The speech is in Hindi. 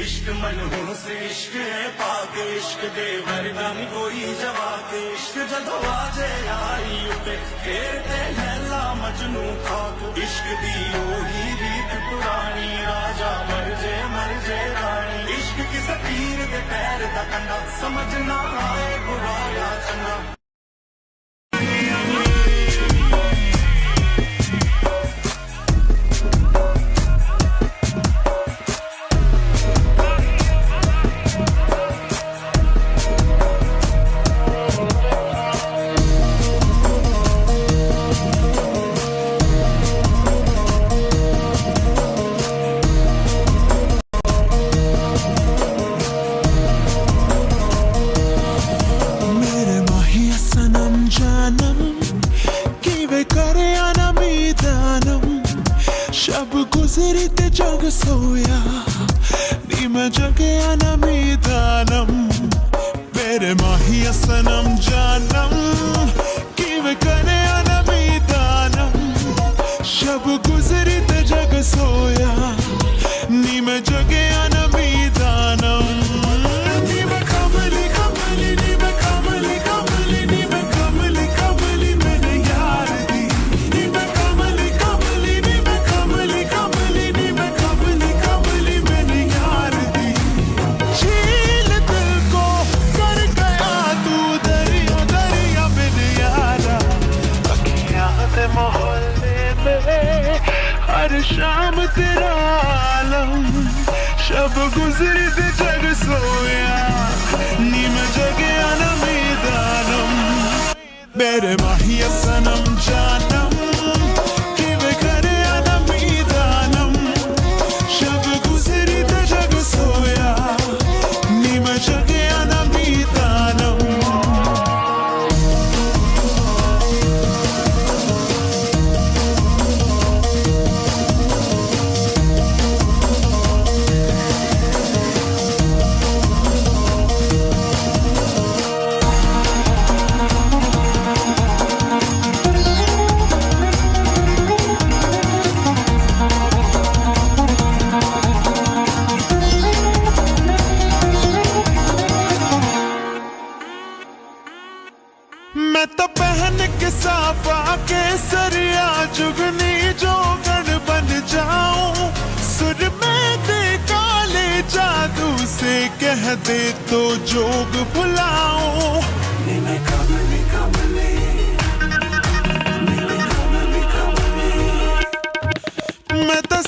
इश्क मनहू से इश्क है पाक इश्क दे वरदान कोई जवाब इश्क जदों आजे आई उते फिर ते लैला मजनू खाक इश्क दी ओही रीत पुरानी राजा मर जे रानी इश्क किस पीर दे पैर दा कंडा समझ ना आए बुरा या चंगा। शब गुजरी ते जग सोया नी मैं जगया ना मीदानम मेरे माहिया सनम जानम कि वे करे ना मीदानम शब गुजरी ते जग सोया नी मैं जगया ना मीदानम नी मैं कमली कमली नी मैं कमली कमली नी मैं कमली कमली मैंने यार दी नी मैं कमली कमली नी मैं कमली कमली नी मैं कमली कमली मैंने यार दी झील दिल को कर गया तू दरिया दरिया मैंने यारा अखियां ते मोहल्ले में हर शाम तेरा आलम शब गुजरी ते जग सोया नी मैं जगया ना मीदानम मेरे माहिया सनम जानम कि वे करे ना मीदानम शब गुजरी ते जग सोया नी मैं जगया ना मीदानम। मैं तो पहन के साफा के सरिया जुगनी जोगन बन जाऊं सुर में दे काले जादू से कह दे तो जोग भुलाऊं नी मैं कमली कमली नी मैं कमली कमली मैं तो